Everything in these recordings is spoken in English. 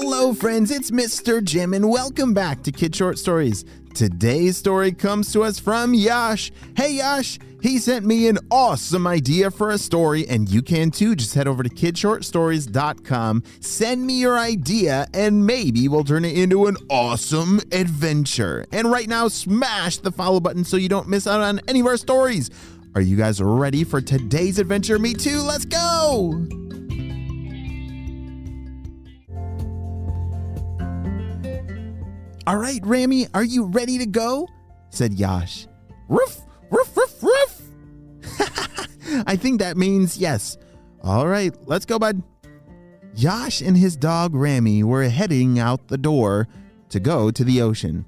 Hello friends, it's Mr. Jim and welcome back to Kid Short Stories. Today's story comes to us from Yash. Hey Yash, he sent me an awesome idea for a story and you can too. Just head over to kidshortstories.com, send me your idea and maybe we'll turn it into an awesome adventure. And right now, smash the follow button so you don't miss out on any of our stories. Are you guys ready for today's adventure? Me too, let's go! All right, Rami, are you ready to go? Said Yash. Roof, roof, roof, roof. I think that means yes. All right, let's go, bud. Yash and his dog Rami were heading out the door to go to the ocean.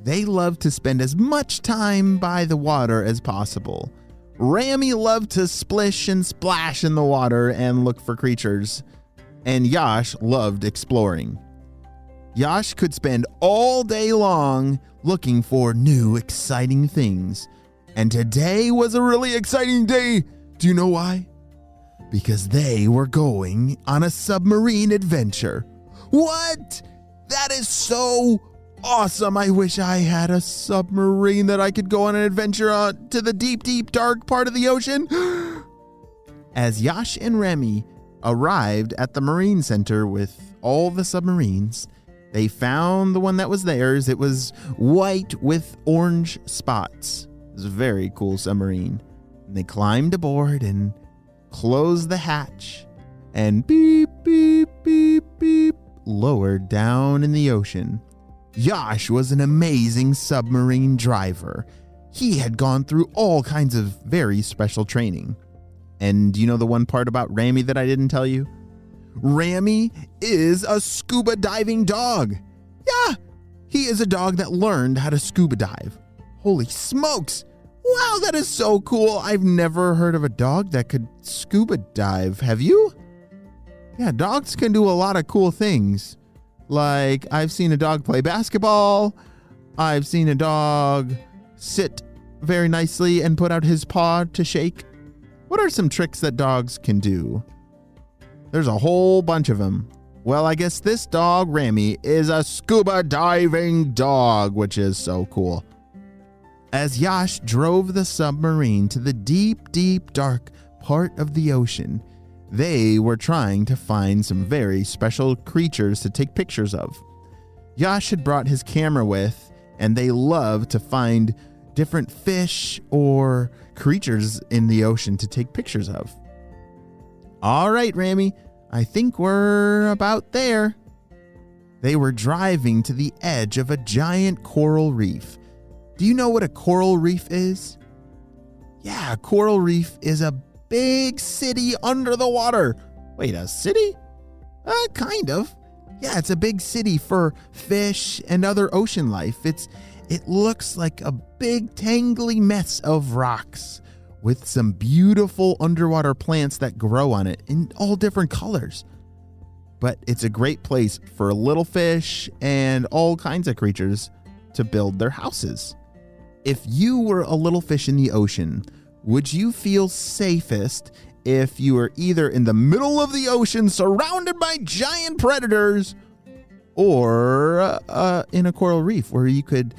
They loved to spend as much time by the water as possible. Rami loved to splish and splash in the water and look for creatures, and Yash loved exploring. Yash could spend all day long looking for new, exciting things. And today was a really exciting day. Do you know why? Because they were going on a submarine adventure. What? That is so awesome. I wish I had a submarine that I could go on an adventure to the deep, deep, dark part of the ocean. As Yash and Rami arrived at the Marine Center with all the submarines, they found the one that was theirs. It was white with orange spots. It was a very cool submarine. And they climbed aboard and closed the hatch and beep, beep, beep, beep, lowered down in the ocean. Yash was an amazing submarine driver. He had gone through all kinds of very special training. And you know the one part about Rami that I didn't tell you? Rami is a scuba diving dog. Yeah, he is a dog that learned how to scuba dive. Holy smokes. Wow, that is so cool. I've never heard of a dog that could scuba dive. Have you? Yeah, dogs can do a lot of cool things. Like, I've seen a dog play basketball. I've seen a dog sit very nicely and put out his paw to shake. What are some tricks that dogs can do? There's a whole bunch of them. Well, I guess this dog, Rami, is a scuba diving dog, which is so cool. As Yash drove the submarine to the deep, deep, dark part of the ocean, they were trying to find some very special creatures to take pictures of. Yash had brought his camera with, and they love to find different fish or creatures in the ocean to take pictures of. All right, Rami, I think we're about there. They were driving to the edge of a giant coral reef. Do you know what a coral reef is? Yeah, a coral reef is a big city under the water. Wait, a city? Kind of. Yeah, it's a big city for fish and other ocean life. It looks like a big tangly mess of rocks with some beautiful underwater plants that grow on it in all different colors. But it's a great place for little fish and all kinds of creatures to build their houses. If you were a little fish in the ocean, would you feel safest if you were either in the middle of the ocean surrounded by giant predators or in a coral reef where you could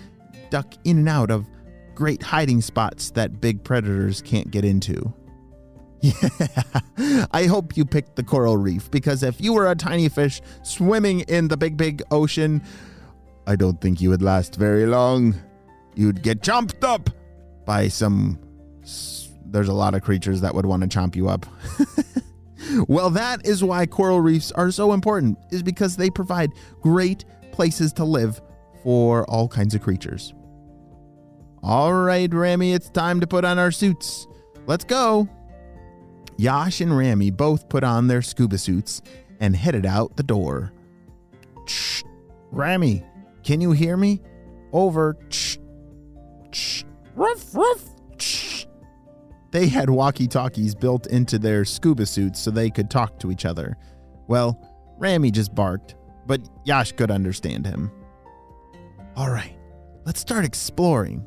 duck in and out of great hiding spots that big predators can't get into? Yeah, I hope you picked the coral reef, because if you were a tiny fish swimming in the big, big ocean, I don't think you would last very long. You'd get chomped up by there's a lot of creatures that would want to chomp you up. Well, that is why coral reefs are so important, is because they provide great places to live for all kinds of creatures. All right, Rami, it's time to put on our suits. Let's go. Yash and Rami both put on their scuba suits and headed out the door. Shh. Rami, can you hear me? Over. Shh. Shh. Ruff, ruff. Shh. They had walkie-talkies built into their scuba suits so they could talk to each other. Well, Rami just barked, but Yash could understand him. All right, let's start exploring.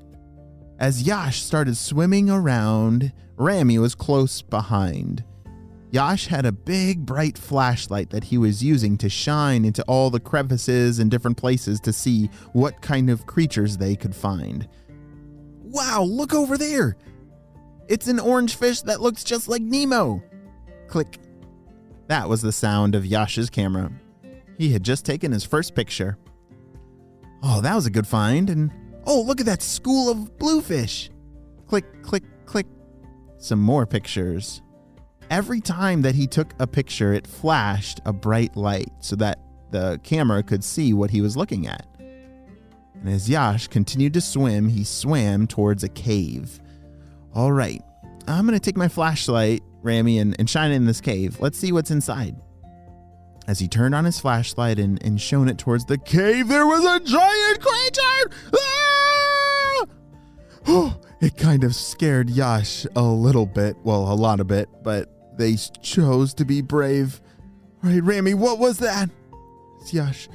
As Yash started swimming around, Rami was close behind. Yash had a big bright flashlight that he was using to shine into all the crevices and different places to see what kind of creatures they could find. Wow, look over there! It's an orange fish that looks just like Nemo. Click. That was the sound of Yash's camera. He had just taken his first picture. Oh, that was a good find. And oh, look at that school of bluefish. Click, click, click. Some more pictures. Every time that he took a picture, it flashed a bright light so that the camera could see what he was looking at. And as Yash continued to swim, he swam towards a cave. All right, I'm going to take my flashlight, Rami, and shine it in this cave. Let's see what's inside. As he turned on his flashlight and shone it towards the cave, there was a giant creature! Ah! Oh, it kind of scared Yash a little bit. Well, a lot of it, but they chose to be brave. All right, Rami, what was that? Yash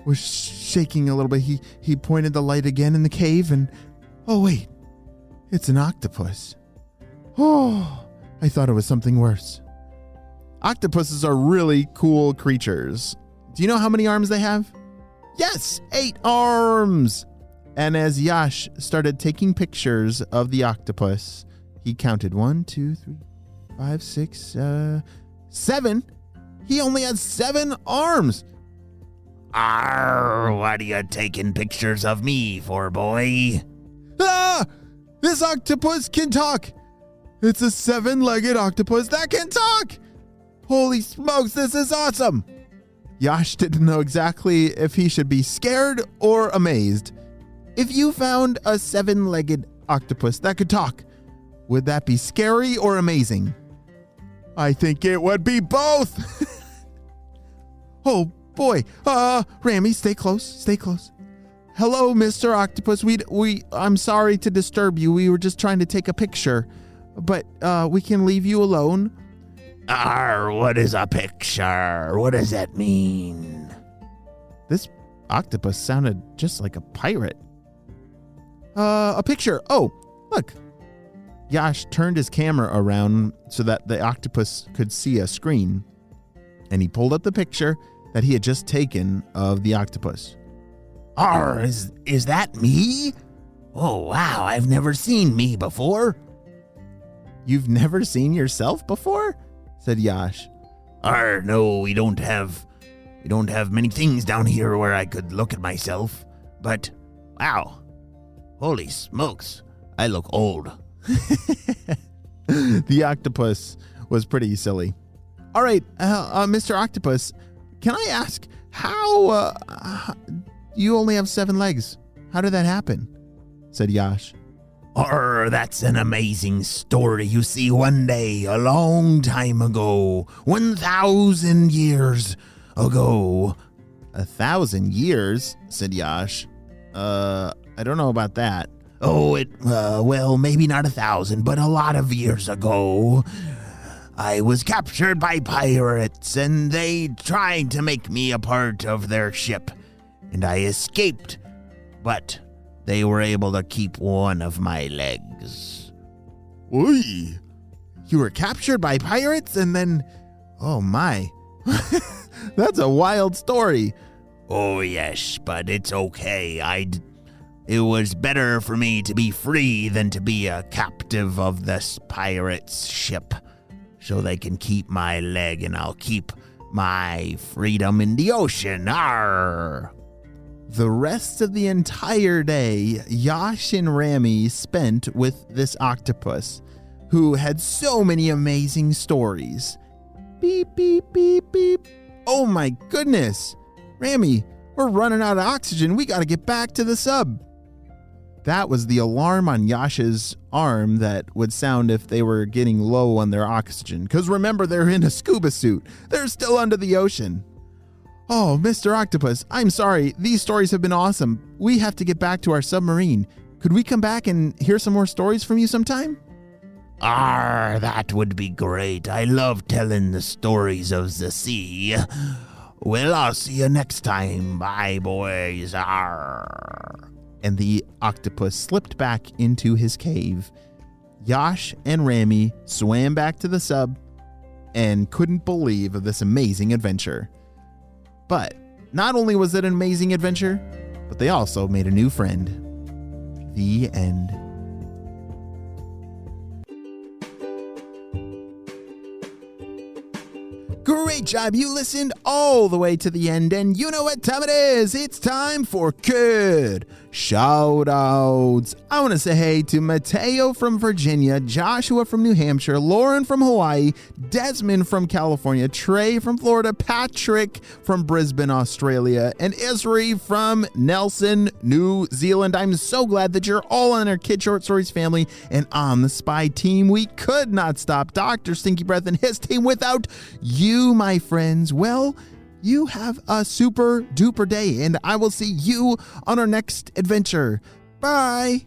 was shaking a little bit. He pointed the light again in the cave and... Oh, wait. It's an octopus. Oh, I thought it was something worse. Octopuses are really cool creatures. Do you know how many arms they have? Yes, 8 arms! And as Yash started taking pictures of the octopus, he counted 1, 2, 3, 5, 6, 7. He only had 7 arms. Arr, what are you taking pictures of me for, boy? Ah! This octopus can talk! It's a 7-legged octopus that can talk! Holy smokes, this is awesome! Yash didn't know exactly if he should be scared or amazed. If you found a 7-legged octopus that could talk, would that be scary or amazing? I think it would be both! Oh boy, Rami, stay close, stay close. Hello, Mr. Octopus. I'm sorry to disturb you. We were just trying to take a picture, but we can leave you alone. Arr, what is a picture? What does that mean? This octopus sounded just like a pirate. A picture. Oh, look. Yash turned his camera around so that the octopus could see a screen, and he pulled up the picture that he had just taken of the octopus. Arr, is that me? Oh, wow, I've never seen me before. You've never seen yourself before? Said Yash. Arr, no, we don't have many things down here where I could look at myself. But, wow, holy smokes, I look old. The octopus was pretty silly. All right, Mr. Octopus, can I ask how you only have 7 legs? How did that happen? Said Yash. Arr, that's an amazing story. You see, one day, a long time ago, 1,000 years ago. 1,000 years? Said Yash. I don't know about that. Oh, well, maybe not 1,000, but a lot of years ago, I was captured by pirates, and they tried to make me a part of their ship, and I escaped, but they were able to keep one of my legs. Oy! You were captured by pirates, and then... Oh, my. That's a wild story. Oh, yes, but it's okay. It was better for me to be free than to be a captive of this pirate's ship. So they can keep my leg and I'll keep my freedom in the ocean. Arr! The rest of the entire day, Yash and Rami spent with this octopus, who had so many amazing stories. Beep, beep, beep, beep. Oh my goodness. Rami, we're running out of oxygen. We got to get back to the sub. That was the alarm on Yash's arm that would sound if they were getting low on their oxygen. Because remember, they're in a scuba suit. They're still under the ocean. Oh, Mr. Octopus, I'm sorry. These stories have been awesome. We have to get back to our submarine. Could we come back and hear some more stories from you sometime? Arr, that would be great. I love telling the stories of the sea. Well, I'll see you next time. Bye, boys. Arr. And the octopus slipped back into his cave. Yash and Rami swam back to the sub, and couldn't believe of this amazing adventure. But not only was it an amazing adventure, but they also made a new friend. The end. Great job. You listened all the way to the end, and you know what time it is. It's time for Kid Shoutouts. I want to say hey to Mateo from Virginia, Joshua from New Hampshire, Lauren from Hawaii, Desmond from California, Trey from Florida, Patrick from Brisbane, Australia, and Isri from Nelson, New Zealand. I'm so glad that you're all in our Kid Short Stories family and on the Spy team. We could not stop Dr. Stinky Breath and his team without you, my friends. Well, you have a super duper day, and I will see you on our next adventure. Bye.